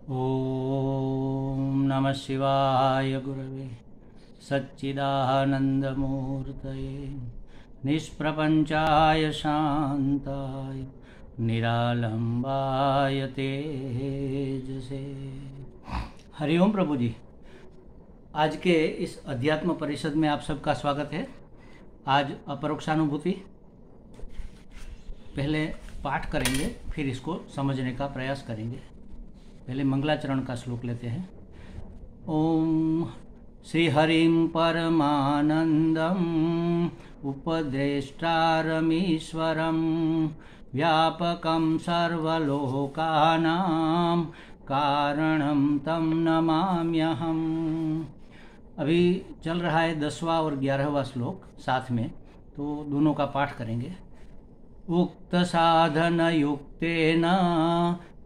ओम नमः शिवाय गुरवे सच्चिदानंदमूर्तये निष्प्रपंचाय शांताय निरालंबाय तेजसे। हरिओम प्रभु जी, आज के इस अध्यात्म परिषद में आप सबका स्वागत है। आज अपरोक्षानुभूति पहले पाठ करेंगे, फिर इसको समझने का प्रयास करेंगे। पहले मंगलाचरण का श्लोक लेते हैं। ओम श्री हरिं परमानंदम उपदेष्टारमीश्वरं व्यापकं सर्वलोकानां कारणं तं नमाम्यहम्। अभी चल रहा है 10वां और 11वां श्लोक साथ में, तो दोनों का पाठ करेंगे। उक्त साधन युक्तेन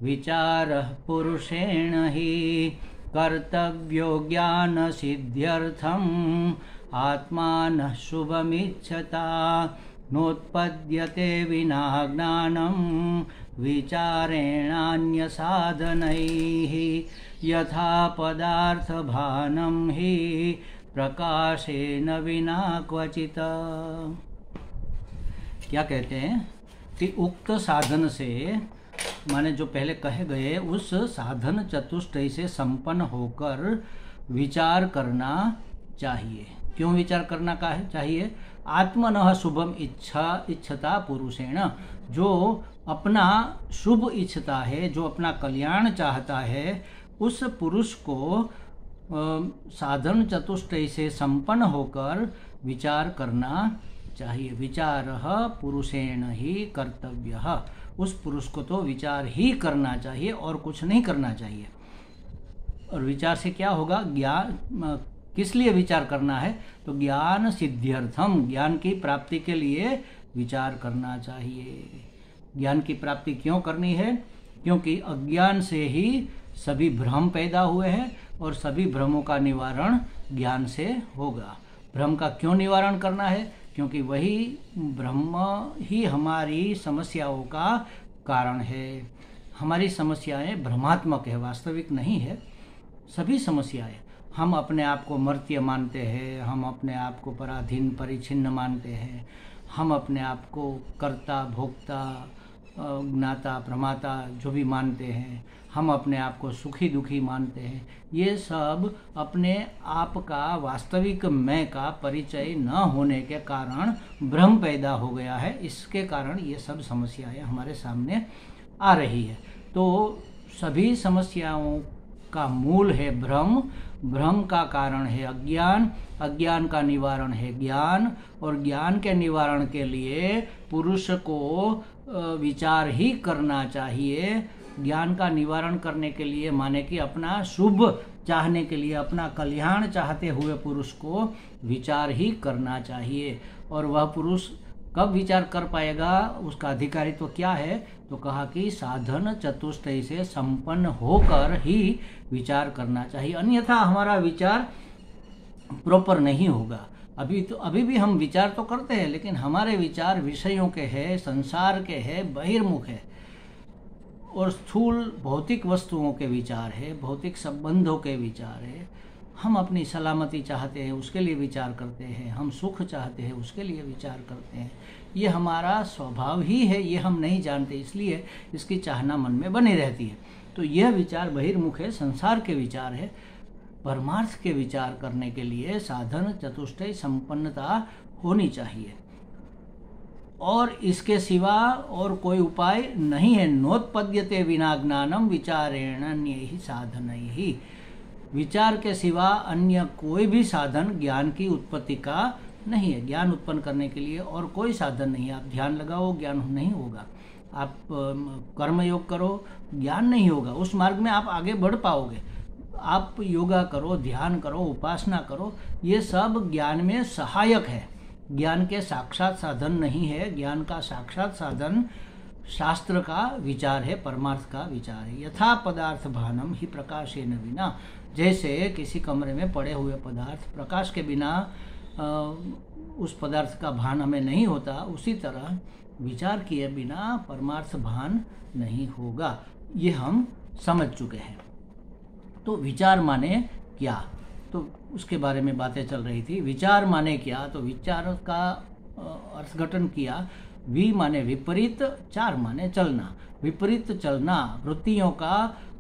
विचारः पुरुषेण हि कर्तव्यो ज्ञान सिद्ध्यर्थम् आत्मानः शुभमिच्छता नोत्पद्यते विना ज्ञानं विचारेणान्य साधनैः यथा पदार्थभानं हि प्रकाशेन विना क्वचित्। क्या कहते हैं कि उक्त साधन से माने जो पहले कहे गए उस साधन चतुष्टय से संपन्न होकर विचार करना चाहिए। क्यों विचार करना का है चाहिए? आत्मनः शुभम इच्छता पुरुषेण, जो अपना शुभ इच्छता है, जो अपना कल्याण चाहता है, उस पुरुष को साधन चतुष्टय से संपन्न होकर विचार करना चाहिए। विचारः पुरुषेण ही कर्तव्यः, उस पुरुष को तो विचार ही करना चाहिए और कुछ नहीं करना चाहिए। और विचार से क्या होगा? ज्ञान किस लिए विचार करना है? तो ज्ञान सिद्ध्यर्थम, ज्ञान की प्राप्ति के लिए विचार करना चाहिए। ज्ञान की प्राप्ति क्यों करनी है? क्योंकि अज्ञान से ही सभी भ्रम पैदा हुए हैं और सभी भ्रमों का निवारण ज्ञान से होगा। भ्रम का क्यों निवारण करना है? क्योंकि वही ब्रह्म ही हमारी समस्याओं का कारण है। हमारी समस्याएं भ्रमात्मक है, वास्तविक नहीं है। सभी समस्याएं, हम अपने आप को मर्त्य मानते हैं, हम अपने आप को पराधीन परिच्छिन्न मानते हैं, हम अपने आप को कर्ता भोक्ता ज्ञाता प्रमाता जो भी मानते हैं, हम अपने आप को सुखी दुखी मानते हैं। ये सब अपने आप का वास्तविक मैं का परिचय न होने के कारण भ्रम पैदा हो गया है। इसके कारण ये सब समस्याएं हमारे सामने आ रही है। तो सभी समस्याओं का मूल है भ्रम, भ्रम का कारण है अज्ञान, अज्ञान का निवारण है ज्ञान, और ज्ञान के निवारण के लिए पुरुष को विचार ही करना चाहिए। ज्ञान का निवारण करने के लिए माने कि अपना शुभ चाहने के लिए, अपना कल्याण चाहते हुए पुरुष को विचार ही करना चाहिए। और वह पुरुष कब विचार कर पाएगा? उसका अधिकारी तो क्या है? तो कहा कि साधन चतुष्टय से संपन्न होकर ही विचार करना चाहिए, अन्यथा हमारा विचार प्रॉपर नहीं होगा। अभी भी हम विचार तो करते हैं, लेकिन हमारे विचार विषयों के हैं, संसार के हैं, बहिर्मुख है, और स्थूल भौतिक वस्तुओं के विचार है, भौतिक संबंधों के विचार है। हम अपनी सलामती चाहते हैं, उसके लिए विचार करते हैं, हम सुख चाहते हैं, उसके लिए विचार करते हैं। ये हमारा स्वभाव ही है, ये हम नहीं जानते, इसलिए इसकी चाहना मन में बनी रहती है। तो यह विचार बहिर्मुख है, संसार के विचार है। परमार्थ के विचार करने के लिए साधन चतुष्टय संपन्नता होनी चाहिए, और इसके सिवा और कोई उपाय नहीं है। नोत्पद्यते विना ज्ञानम विचारेण अन्य साधनैः, विचार के सिवा अन्य कोई भी साधन ज्ञान की उत्पत्ति का नहीं है। ज्ञान उत्पन्न करने के लिए और कोई साधन नहीं है। आप ध्यान लगाओ, ज्ञान नहीं होगा। आप कर्म योग करो, ज्ञान नहीं होगा। उस मार्ग में आप आगे बढ़ पाओगे। आप योगा करो, ध्यान करो, उपासना करो, ये सब ज्ञान में सहायक है, ज्ञान के साक्षात साधन नहीं है। ज्ञान का साक्षात साधन शास्त्र का विचार है, परमार्थ का विचार है। यथा पदार्थ भानम ही प्रकाशेन विना, जैसे किसी कमरे में पड़े हुए पदार्थ प्रकाश के बिना उस पदार्थ का भान हमें नहीं होता, उसी तरह विचार किए बिना परमार्थ भान नहीं होगा। ये हम समझ चुके हैं। तो विचार माने क्या, तो उसके बारे में बातें चल रही थी। विचार माने क्या, तो विचार का अर्थघटन किया। वि माने विपरीत, चार माने चलना। विपरीत चलना, वृत्तियों का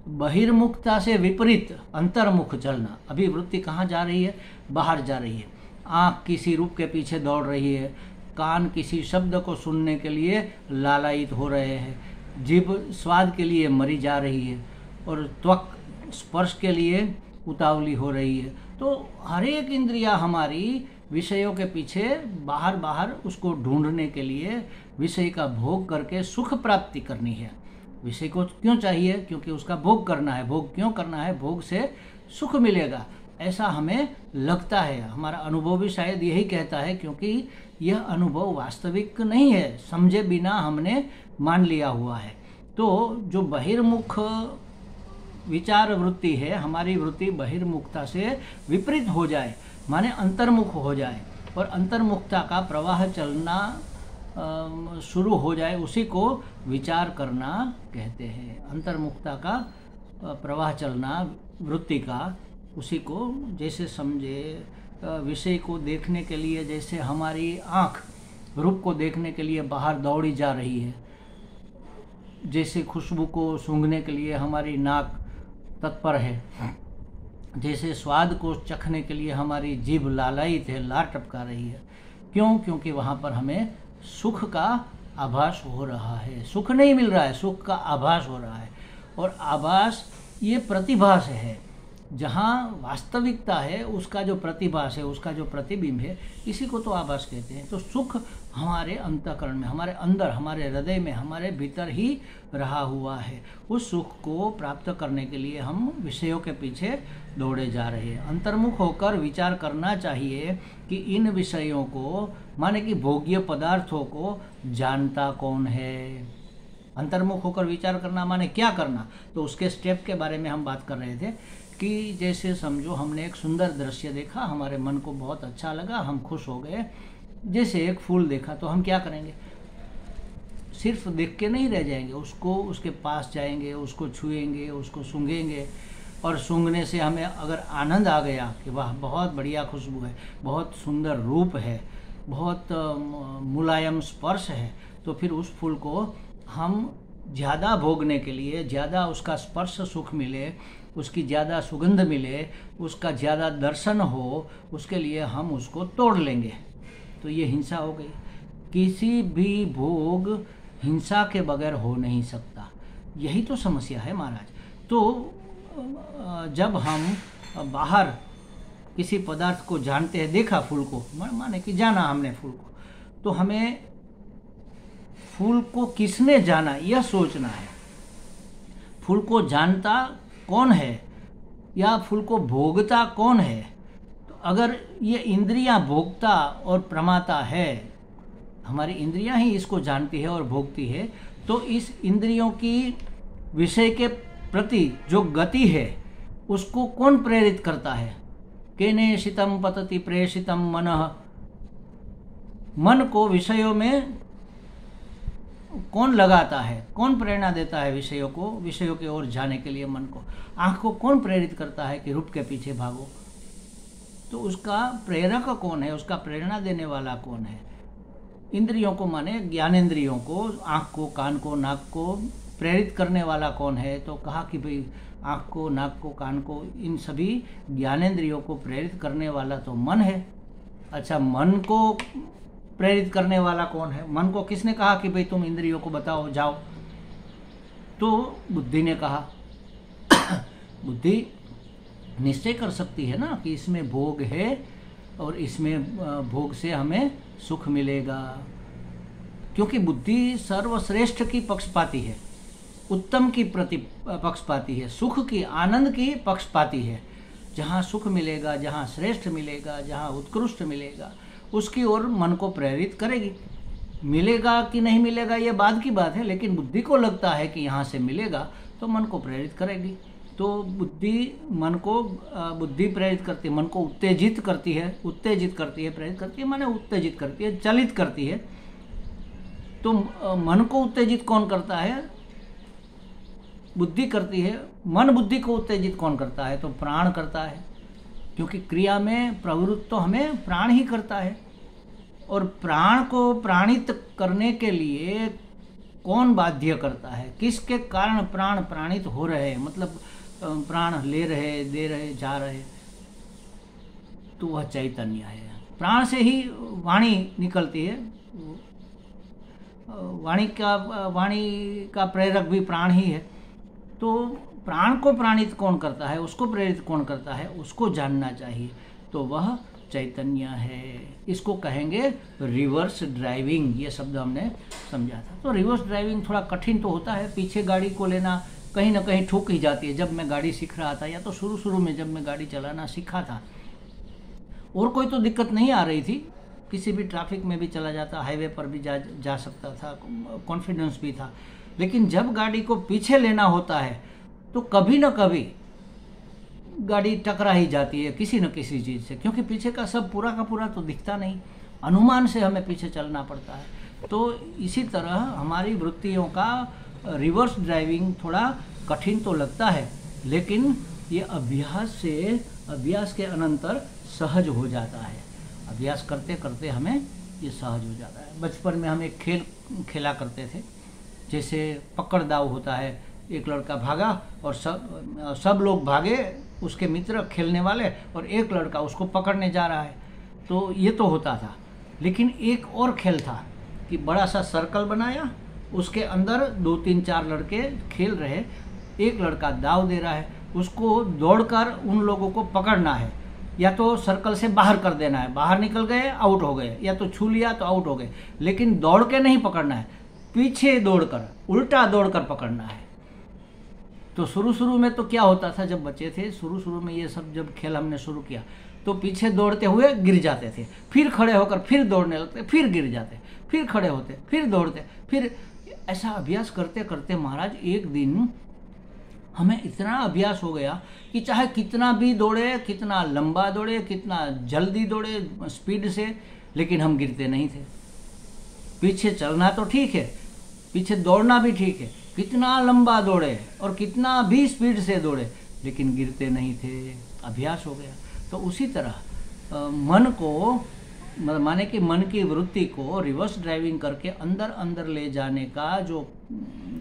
बहिर्मुखता से विपरीत अंतर्मुख चलना। अभी वृत्ति कहाँ जा रही है, बाहर जा रही है। आँख किसी रूप के पीछे दौड़ रही है, कान किसी शब्द को सुनने के लिए लालायित हो रहे हैं, जीभ स्वाद के लिए मरी जा रही है, और त्वक स्पर्श के लिए उतावली हो रही है। तो हर एक इंद्रिया हमारी विषयों के पीछे बाहर बाहर उसको ढूंढने के लिए विषय का भोग करके सुख प्राप्ति करनी है। विषय को क्यों चाहिए, क्योंकि उसका भोग करना है। भोग क्यों करना है, भोग से सुख मिलेगा, ऐसा हमें लगता है। हमारा अनुभव भी शायद यही कहता है, क्योंकि यह अनुभव वास्तविक नहीं है, समझे बिना हमने मान लिया हुआ है। तो जो बहिर्मुख विचार वृत्ति है, हमारी वृत्ति बहिर्मुखता से विपरीत हो जाए, माने अंतर्मुख हो जाए, और अंतर्मुखता का प्रवाह चलना शुरू हो जाए, उसी को विचार करना कहते हैं। अंतर्मुखता का प्रवाह चलना वृत्ति का, उसी को जैसे समझे विषय को देखने के लिए, जैसे हमारी आँख रूप को देखने के लिए बाहर दौड़ी जा रही है, जैसे खुशबू को सूंघने के लिए हमारी नाक तत्पर है, जैसे स्वाद को चखने के लिए हमारी जीभ लालायित है, लार टपका रही है। क्यों, क्योंकि वहाँ पर हमें सुख का आभास हो रहा है। सुख नहीं मिल रहा है, सुख का आभास हो रहा है। और आभास ये प्रतिभास है, जहाँ वास्तविकता है उसका जो प्रतिभास है, उसका जो प्रतिबिंब है, इसी को तो आभास कहते हैं। तो सुख हमारे अंतःकरण में, हमारे अंदर, हमारे हृदय में, हमारे भीतर ही रहा हुआ है। उस सुख को प्राप्त करने के लिए हम विषयों के पीछे दौड़े जा रहे हैं। अंतर्मुख होकर विचार करना चाहिए कि इन विषयों को, माने कि भोग्य पदार्थों को जानता कौन है। अंतर्मुख होकर विचार करना माने क्या करना, तो उसके स्टेप के बारे में हम बात कर रहे थे कि जैसे समझो हमने एक सुंदर दृश्य देखा, हमारे मन को बहुत अच्छा लगा, हम खुश हो गए। जैसे एक फूल देखा तो हम क्या करेंगे, सिर्फ देख के नहीं रह जाएंगे, उसको उसके पास जाएंगे, उसको छुएंगे, उसको सूंघेंगे, और सूंघने से हमें अगर आनंद आ गया कि वाह बहुत बढ़िया खुशबू है, बहुत सुंदर रूप है, बहुत मुलायम स्पर्श है, तो फिर उस फूल को हम ज़्यादा भोगने के लिए, ज़्यादा उसका स्पर्श सुख मिले, उसकी ज़्यादा सुगंध मिले, उसका ज़्यादा दर्शन हो, उसके लिए हम उसको तोड़ लेंगे। तो ये हिंसा हो गई। किसी भी भोग हिंसा के बगैर हो नहीं सकता, यही तो समस्या है महाराज। तो जब हम बाहर किसी पदार्थ को जानते हैं, देखा फूल को, माने कि जाना हमने फूल को, तो हमें फूल को किसने जाना यह सोचना है। फूल को जानता कौन है या फूल को भोगता कौन है। तो अगर ये इंद्रियां भोगता और प्रमाता है, हमारी इंद्रियां ही इसको जानती है और भोगती है, तो इस इंद्रियों की विषय के प्रति जो गति है उसको कौन प्रेरित करता है। केनेशितम पतति प्रेषितम मनः, मन को विषयों में कौन लगाता है, कौन प्रेरणा देता है विषयों को, विषयों की ओर जाने के लिए मन को। आँख को कौन प्रेरित करता है कि रूप के पीछे भागो, तो उसका प्रेरक कौन है, उसका प्रेरणा देने वाला कौन है। इंद्रियों को माने ज्ञानेंद्रियों को, आँख को, कान को, नाक को प्रेरित करने वाला कौन है। तो कहा कि भाई आँख को, नाक को, कान को, इन सभी ज्ञानेंद्रियों को प्रेरित करने वाला तो मन है। अच्छा, मन को प्रेरित करने वाला कौन है, मन को किसने कहा कि भाई तुम इंद्रियों को बताओ जाओ, तो बुद्धि ने कहा। बुद्धि निश्चय कर सकती है ना कि इसमें भोग है और इसमें भोग से हमें सुख मिलेगा, क्योंकि बुद्धि सर्वश्रेष्ठ की पक्षपाती है, उत्तम की प्रति पक्षपाती है, सुख की, आनंद की पक्षपाती है। जहाँ सुख मिलेगा, जहाँ श्रेष्ठ मिलेगा, जहाँ उत्कृष्ट मिलेगा, उसकी ओर मन को प्रेरित करेगी। मिलेगा कि नहीं मिलेगा ये बाद की बात है, लेकिन बुद्धि को लगता है कि यहाँ से मिलेगा तो मन को प्रेरित करेगी। तो बुद्धि मन को, बुद्धि प्रेरित करती है, मन को उत्तेजित करती है, उत्तेजित करती है, प्रेरित करती है माने उत्तेजित करती है, चलित करती है। तो मन को उत्तेजित कौन करता है, बुद्धि करती है। मन बुद्धि को उत्तेजित कौन करता है? तो प्राण करता है, क्योंकि क्रिया में प्रवृत्त तो हमें प्राण ही करता है। और प्राण को प्राणित करने के लिए कौन बाध्य करता है? किसके कारण प्राण प्राणित हो रहे हैं, मतलब प्राण ले रहे, दे रहे, जा रहे? तो वह चैतन्य है। प्राण से ही वाणी निकलती है। वाणी का प्रेरक भी प्राण ही है। तो प्राण को प्राणित कौन करता है, उसको प्रेरित कौन करता है, उसको जानना चाहिए। तो वह चैतन्य है। इसको कहेंगे रिवर्स ड्राइविंग। ये शब्द हमने समझा था। तो रिवर्स ड्राइविंग थोड़ा कठिन तो होता है। पीछे गाड़ी को लेना कहीं ना कहीं ठुक ही जाती है। जब मैं गाड़ी सीख रहा था, या तो शुरू में जब मैं गाड़ी चलाना सीखा था, और कोई तो दिक्कत नहीं आ रही थी, किसी भी ट्रैफिक में भी चला जाता, हाईवे पर भी जा सकता था, कॉन्फिडेंस भी था। लेकिन जब गाड़ी को पीछे लेना होता है तो कभी ना कभी गाड़ी टकरा ही जाती है किसी न किसी चीज़ से, क्योंकि पीछे का सब पूरा का पूरा तो दिखता नहीं, अनुमान से हमें पीछे चलना पड़ता है। तो इसी तरह हमारी वृत्तियों का रिवर्स ड्राइविंग थोड़ा कठिन तो लगता है, लेकिन ये अभ्यास के अनंतर सहज हो जाता है। अभ्यास करते करते हमें ये सहज हो जाता है। बचपन में हम एक खेल खेला करते थे, जैसे पकड़ दाव होता है। एक लड़का भागा और सब लोग भागे, उसके मित्र खेलने वाले, और एक लड़का उसको पकड़ने जा रहा है। तो ये तो होता था। लेकिन एक और खेल था कि बड़ा सा सर्कल बनाया, उसके अंदर 2-3-4 लड़के खेल रहे, एक लड़का दाव दे रहा है, उसको दौड़कर उन लोगों को पकड़ना है, या तो सर्कल से बाहर कर देना है, बाहर निकल गए आउट हो गए, या तो छू लिया तो आउट हो गए। लेकिन दौड़ के नहीं पकड़ना है, पीछे दौड़कर, उल्टा दौड़कर पकड़ना है। तो शुरू में तो क्या होता था, जब बच्चे थे, शुरू में ये सब जब खेल हमने शुरू किया तो पीछे दौड़ते हुए गिर जाते थे, फिर खड़े होकर फिर दौड़ने लगते, फिर गिर जाते, फिर खड़े होते, फिर दौड़ते, फिर ऐसा अभ्यास करते करते महाराज एक दिन हमें इतना अभ्यास हो गया कि चाहे कितना भी दौड़े, कितना लंबा दौड़े, कितना जल्दी दौड़े स्पीड से, लेकिन हम गिरते नहीं थे। पीछे चलना तो ठीक है, पीछे दौड़ना भी ठीक है, कितना लंबा दौड़े और कितना भी स्पीड से दौड़े, लेकिन गिरते नहीं थे। अभ्यास हो गया। तो उसी तरह मन को, माने कि मन की वृत्ति को रिवर्स ड्राइविंग करके अंदर अंदर ले जाने का जो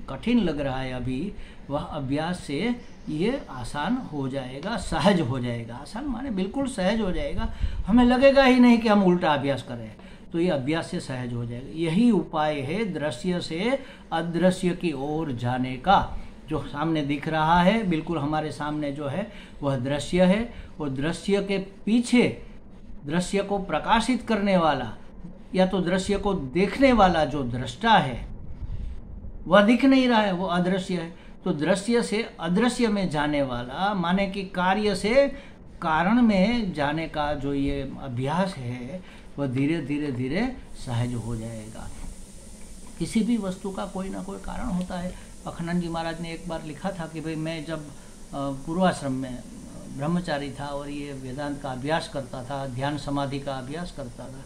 कठिन लग रहा है अभी, वह अभ्यास से ये आसान हो जाएगा, सहज हो जाएगा। आसान माने बिल्कुल सहज हो जाएगा, हमें लगेगा ही नहीं कि हम उल्टा अभ्यास कर रहे हैं। तो ये अभ्यास से सहज हो जाएगा। यही उपाय है दृश्य से अदृश्य की ओर जाने का। जो सामने दिख रहा है, बिल्कुल हमारे सामने जो है वह दृश्य है, और दृश्य के पीछे दृश्य को प्रकाशित करने वाला या तो दृश्य को देखने वाला जो दृष्टा है वह दिख नहीं रहा है, वो अदृश्य है। तो दृश्य से अदृश्य में जाने वाला, माने कि कार्य से कारण में जाने का जो ये अभ्यास है, वह धीरे धीरे धीरे सहज हो जाएगा। किसी भी वस्तु का कोई ना कोई कारण होता है। अखंडानंद जी महाराज ने एक बार लिखा था कि भाई मैं जब पूर्वाश्रम में ब्रह्मचारी था और ये वेदांत का अभ्यास करता था, ध्यान समाधि का अभ्यास करता था,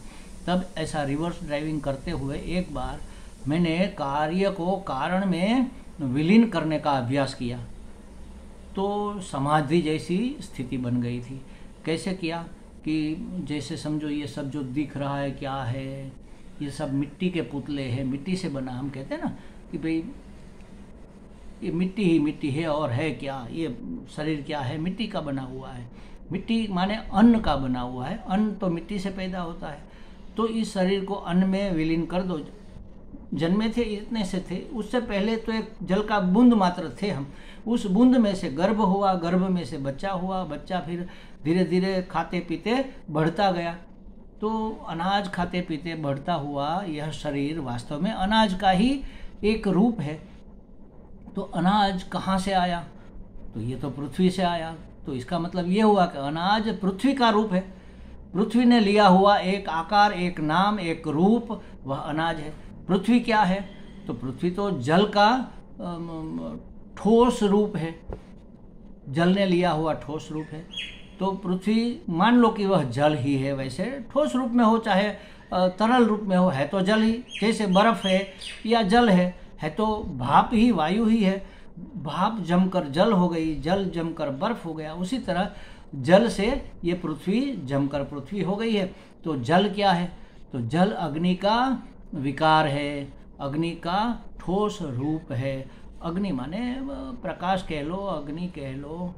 तब ऐसा रिवर्स ड्राइविंग करते हुए एक बार मैंने कार्य को कारण में विलीन करने का अभ्यास किया, तो समाधि जैसी स्थिति बन गई थी। कैसे किया कि जैसे समझो ये सब जो दिख रहा है क्या है, ये सब मिट्टी के पुतले हैं, मिट्टी से बना। हम कहते हैं ना कि भाई ये मिट्टी ही मिट्टी है, और है क्या, ये शरीर क्या है, मिट्टी का बना हुआ है। मिट्टी माने अन्न का बना हुआ है, अन्न तो मिट्टी से पैदा होता है। तो इस शरीर को अन्न में विलीन कर दो। जन्मे थे इतने से थे, उससे पहले तो एक जल का बूंद मात्र थे हम। उस बूंद में से गर्भ हुआ, गर्भ में से बच्चा हुआ, बच्चा फिर धीरे धीरे खाते पीते बढ़ता गया। तो अनाज खाते पीते बढ़ता हुआ यह शरीर वास्तव में अनाज का ही एक रूप है। तो अनाज कहाँ से आया? तो ये तो पृथ्वी से आया। तो इसका मतलब ये हुआ कि अनाज पृथ्वी का रूप है। पृथ्वी ने लिया हुआ एक आकार, एक नाम, एक रूप, वह अनाज है। पृथ्वी क्या है? तो पृथ्वी तो जल का ठोस रूप है, जल ने लिया हुआ ठोस रूप है। तो पृथ्वी मान लो कि वह जल ही है, वैसे ठोस रूप में हो चाहे तरल रूप में हो, है तो जल ही। जैसे बर्फ है या जल है तो भाप ही, वायु ही है। भाप जमकर जल हो गई, जल जमकर बर्फ हो गया, उसी तरह जल से ये पृथ्वी जमकर पृथ्वी हो गई है। तो जल क्या है? तो जल अग्नि का विकार है, अग्नि का ठोस रूप है। अग्नि माने प्रकाश कह लो, अग्नि कह लो।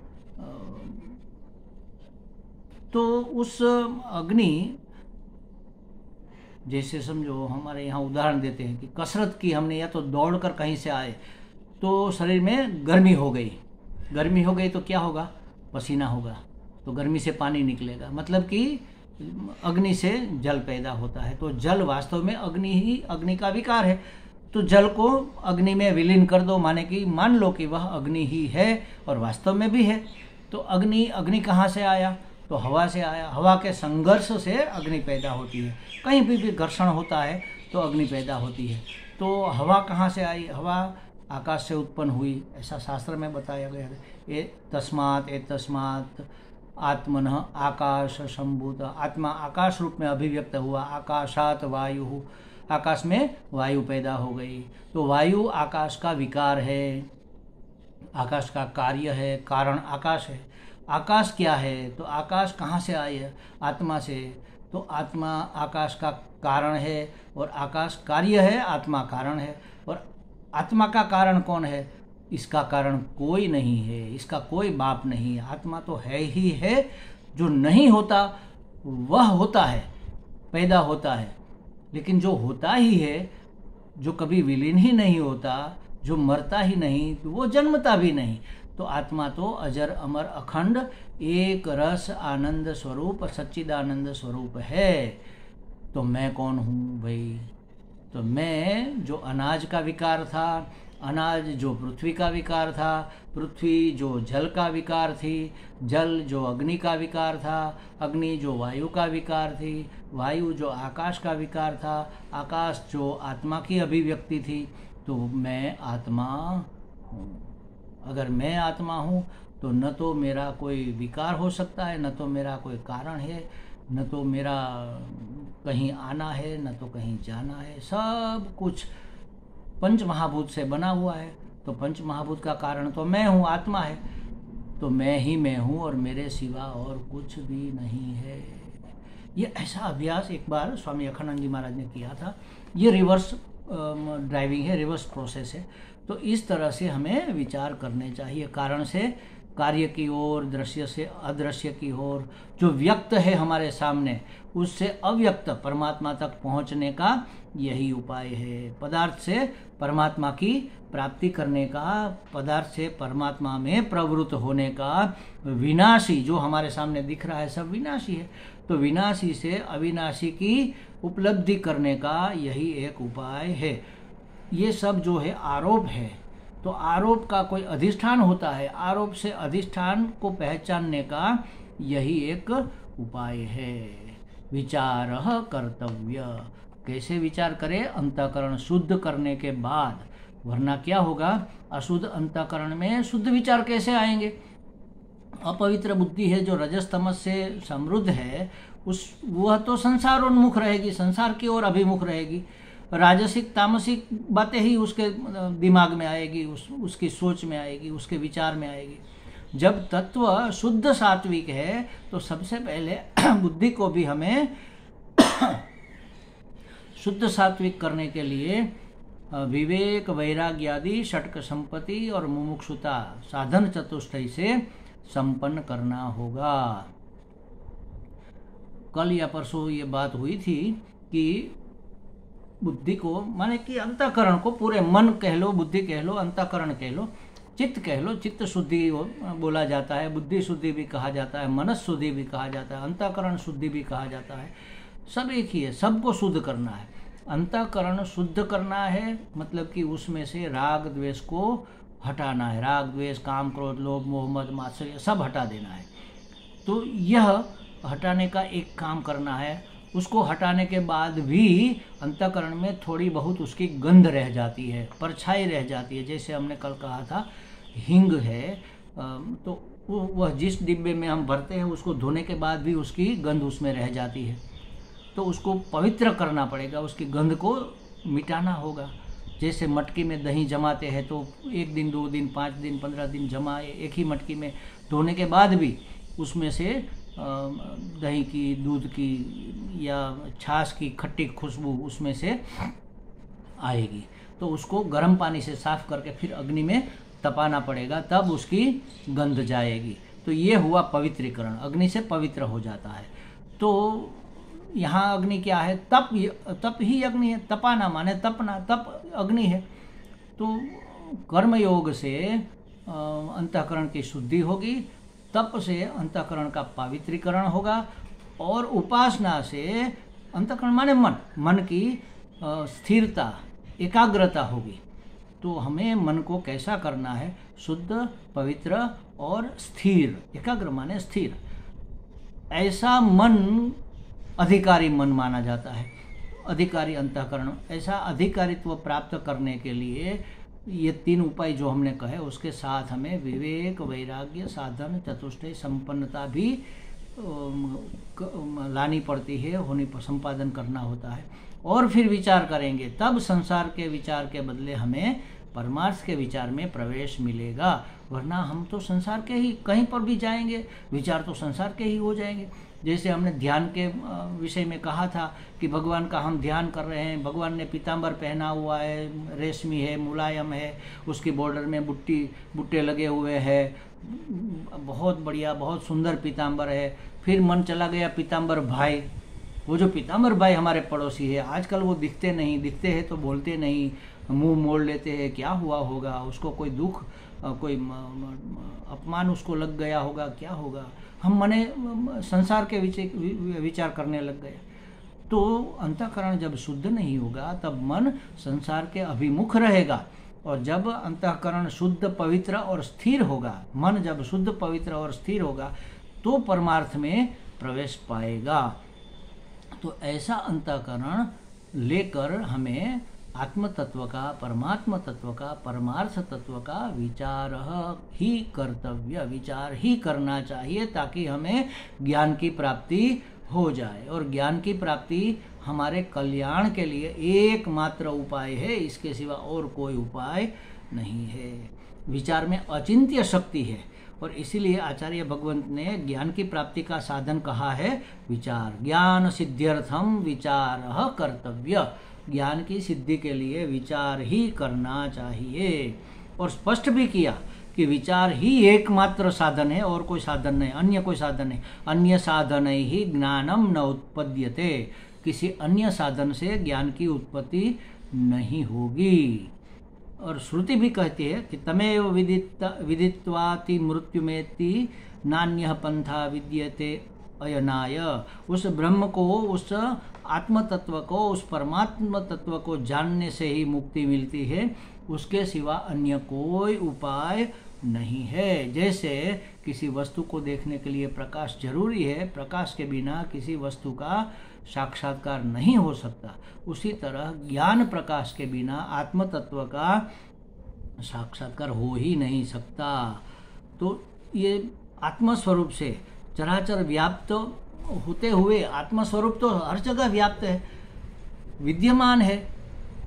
तो उस अग्नि, जैसे समझो हमारे यहाँ उदाहरण देते हैं कि कसरत की हमने, या तो दौड़कर कहीं से आए तो शरीर में गर्मी हो गई, गर्मी हो गई तो क्या होगा? पसीना होगा, तो गर्मी से पानी निकलेगा, मतलब कि अग्नि से जल पैदा होता है। तो जल वास्तव में अग्नि का विकार है। तो जल को अग्नि में विलीन कर दो, माने कि मान लो कि वह अग्नि ही है और वास्तव में भी है। तो अग्नि कहाँ से आया? तो हवा से आया। हवा के संघर्ष से अग्नि पैदा होती है। कहीं भी घर्षण होता है तो अग्नि पैदा होती है। तो हवा कहाँ से आई? हवा आकाश से उत्पन्न हुई, ऐसा शास्त्र में बताया गया है। तस्मात् आत्मनः आकाश संभूत। आत्मा आकाश रूप में अभिव्यक्त हुआ। आकाशात वायु, आकाश में वायु पैदा हो गई। तो वायु आकाश का विकार है, आकाश का कार्य है, कारण आकाश है। आकाश क्या है? तो आकाश कहाँ से आई है? आत्मा से। तो आत्मा आकाश का कारण है और आकाश कार्य है, आत्मा कारण है। और आत्मा का कारण कौन है? इसका कारण कोई नहीं है, इसका कोई बाप नहीं है। आत्मा तो है ही है, जो नहीं होता वह होता है, पैदा होता है। लेकिन जो होता ही है, जो कभी विलीन ही नहीं होता, जो मरता ही नहीं, तो वो जन्मता भी नहीं। तो आत्मा तो अजर अमर अखंड एक रस आनंद स्वरूप सच्चिदानंद स्वरूप है। तो मैं कौन हूँ भाई? तो मैं जो अनाज का विकार था, अनाज जो पृथ्वी का विकार था, पृथ्वी जो जल का विकार थी, जल जो अग्नि का विकार था, अग्नि जो वायु का विकार थी, वायु जो आकाश का विकार था, आकाश जो आत्मा की अभिव्यक्ति थी। तो मैं आत्मा हूँ। अगर मैं आत्मा हूँ तो न तो मेरा कोई विकार हो सकता है, न तो मेरा कोई कारण है, न तो मेरा कहीं आना है, न तो कहीं जाना है। सब कुछ पंच महाभूत से बना हुआ है। तो पंच महाभूत का कारण तो मैं हूँ, आत्मा है। तो मैं ही मैं हूँ और मेरे सिवा और कुछ भी नहीं है। ये ऐसा अभ्यास एक बार स्वामी अखंडानंद जी महाराज ने किया था। ये रिवर्स ड्राइविंग है, रिवर्स प्रोसेस है। तो इस तरह से हमें विचार करने चाहिए, कारण से कार्य की ओर, दृश्य से अदृश्य की ओर। जो व्यक्त है हमारे सामने, उससे अव्यक्त परमात्मा तक पहुंचने का यही उपाय है। पदार्थ से परमात्मा की प्राप्ति करने का, पदार्थ से परमात्मा में प्रवृत्त होने का, विनाशी जो हमारे सामने दिख रहा है सब विनाशी है, तो विनाशी से अविनाशी की उपलब्धि करने का यही एक उपाय है। ये सब जो है आरोप है। तो आरोप का कोई अधिष्ठान होता है, आरोप से अधिष्ठान को पहचानने का यही एक उपाय है। विचारः कर्तव्य। कैसे विचार करें? अंतःकरण शुद्ध करने के बाद, वरना क्या होगा? अशुद्ध अंतःकरण में शुद्ध विचार कैसे आएंगे? अपवित्र बुद्धि है जो रजस तमस से समृद्ध है, वह तो संसारोन्मुख रहेगी, संसार की ओर अभिमुख रहेगी। राजसिक तामसिक बातें ही उसके दिमाग में आएगी, उसकी सोच में आएगी, उसके विचार में आएगी। जब तत्व शुद्ध सात्विक है तो सबसे पहले बुद्धि को भी हमें शुद्ध सात्विक करने के लिए विवेक, वैराग्य आदि षटक संपत्ति और मुमुक्षुता साधन चतुष्टय से संपन्न करना होगा। कल या परसों ये बात हुई थी कि बुद्धि को, माने कि अंतःकरण को, पूरे मन कह लो, बुद्धि कह लो, अंतःकरण कह लो, चित्त कह लो, चित्त शुद्धि बोला जाता है, बुद्धि शुद्धि भी कहा जाता है, मनस शुद्धि भी कहा जाता है, अंतःकरण शुद्धि भी कहा जाता है। सब एक ही है, सबको शुद्ध करना है। अंतःकरण शुद्ध करना है मतलब कि उसमें से राग द्वेष को हटाना है। राग द्वेष, काम क्रोध लोभ मोह मद मात्सर्य सब हटा देना है। तो यह हटाने का एक काम करना है। उसको हटाने के बाद भी अंतःकरण में थोड़ी बहुत उसकी गंध रह जाती है, परछाई रह जाती है। जैसे हमने कल कहा था हिंग है, तो वह जिस डिब्बे में हम भरते हैं उसको धोने के बाद भी उसकी गंध उसमें रह जाती है। तो उसको पवित्र करना पड़ेगा, उसकी गंध को मिटाना होगा। जैसे मटकी में दही जमाते हैं तो 1 दिन 2 दिन 5 दिन 15 दिन जमा एक ही मटकी में धोने के बाद भी उसमें से दही की, दूध की या छाछ की खट्टी खुशबू उसमें से आएगी। तो उसको गर्म पानी से साफ करके फिर अग्नि में तपाना पड़ेगा, तब उसकी गंध जाएगी। तो ये हुआ पवित्रीकरण, अग्नि से पवित्र हो जाता है। तो यहाँ अग्नि क्या है? तप ही अग्नि है। तपाना माने तपना, तप अग्नि है। तो कर्मयोग से अंतःकरण की शुद्धि होगी, तप से अंतःकरण का पवित्रीकरण होगा, और उपासना से अंतःकरण माने मन की स्थिरता, एकाग्रता होगी। तो हमें मन को कैसा करना है? शुद्ध, पवित्र और स्थिर। एकाग्र माने स्थिर। ऐसा मन अधिकारी मन माना जाता है, अधिकारी अंतःकरण। ऐसा अधिकारित्व प्राप्त करने के लिए ये 3 उपाय जो हमने कहे, उसके साथ हमें विवेक, वैराग्य, साधन, चतुष्टय संपन्नता भी लानी पड़ती है, संपादन करना होता है। और फिर विचार करेंगे, तब संसार के विचार के बदले हमें परमार्थ के विचार में प्रवेश मिलेगा। वरना हम तो संसार के ही, कहीं पर भी जाएंगे विचार तो संसार के ही हो जाएंगे। जैसे हमने ध्यान के विषय में कहा था कि भगवान का हम ध्यान कर रहे हैं, भगवान ने पीताम्बर पहना हुआ है, रेशमी है, मुलायम है, उसकी बॉर्डर में बुट्टे लगे हुए हैं, बहुत बढ़िया, बहुत सुंदर पीताम्बर है। फिर मन चला गया पीताम्बर भाई, वो जो पीताम्बर भाई हमारे पड़ोसी है, आजकल वो दिखते नहीं, दिखते हैं तो बोलते नहीं, मुंह मोड़ लेते हैं। क्या हुआ होगा उसको? कोई दुख, कोई अपमान उसको लग गया होगा, क्या होगा? हम मने संसार के विचार करने लग गए। तो अंतःकरण जब शुद्ध नहीं होगा तब मन संसार के अभिमुख रहेगा, और जब अंतःकरण शुद्ध, पवित्र और स्थिर होगा, मन जब शुद्ध, पवित्र और स्थिर होगा तो परमार्थ में प्रवेश पाएगा। तो ऐसा अंतःकरण लेकर हमें आत्म तत्व का, परमात्मा तत्व का, परमार्थ तत्व का विचार ही कर्तव्य, विचार ही करना चाहिए, ताकि हमें ज्ञान की प्राप्ति हो जाए। और ज्ञान की प्राप्ति हमारे कल्याण के लिए एकमात्र उपाय है, इसके सिवा और कोई उपाय नहीं है। विचार में अचिंत्य शक्ति है, और इसीलिए आचार्य भगवंत ने ज्ञान की प्राप्ति का साधन कहा है विचार। ज्ञान सिद्ध्यर्थम विचार कर्तव्य। ज्ञान की सिद्धि के लिए विचार ही करना चाहिए, और स्पष्ट भी किया कि विचार ही एकमात्र साधन है, और कोई साधन नहीं, अन्य कोई साधन नहीं। अन्य साधन ही ज्ञानम न उत्पद्यते। किसी अन्य साधन से ज्ञान की उत्पत्ति नहीं होगी। और श्रुति भी कहती है कि तमेव विदित्वाति मृत्युमेति नान्यः पंथा विद्यते अयनाय। उस ब्रह्म को, उस आत्म तत्व को, उस परमात्मा तत्व को जानने से ही मुक्ति मिलती है, उसके सिवा अन्य कोई उपाय नहीं है। जैसे किसी वस्तु को देखने के लिए प्रकाश जरूरी है, प्रकाश के बिना किसी वस्तु का साक्षात्कार नहीं हो सकता, उसी तरह ज्ञान प्रकाश के बिना आत्म तत्व का साक्षात्कार हो ही नहीं सकता। तो ये आत्मस्वरूप से चराचर व्याप्त होते हुए, आत्मस्वरूप तो हर जगह व्याप्त है, विद्यमान है,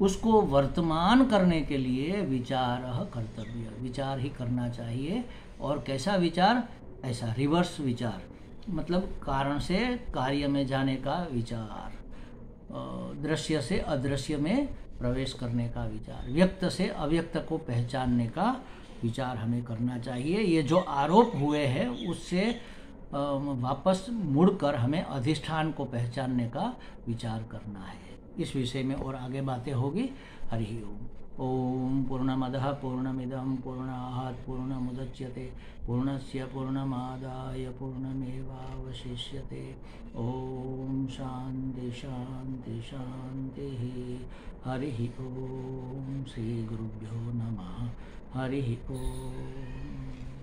उसको वर्तमान करने के लिए विचार कर्तव्य, विचार ही करना चाहिए। और कैसा विचार? ऐसा रिवर्स विचार, मतलब कारण से कार्य में जाने का विचार, दृश्य से अदृश्य में प्रवेश करने का विचार, व्यक्त से अव्यक्त को पहचानने का विचार हमें करना चाहिए। ये जो आरोप हुए हैं उससे वापस मुड़कर हमें अधिष्ठान को पहचानने का विचार करना है। इस विषय में और आगे बातें होगी। हरि ओम। ओम पूर्णमदः पूर्णमिदं पूर्णात् पूर्णमुदच्यते पूर्णस्य पूर्णमादाय पूर्णमेवावशिष्यते। ओम शांति शांति शांति। हरि ओम। श्री गुरुभ्यो नमः। हरि ओम।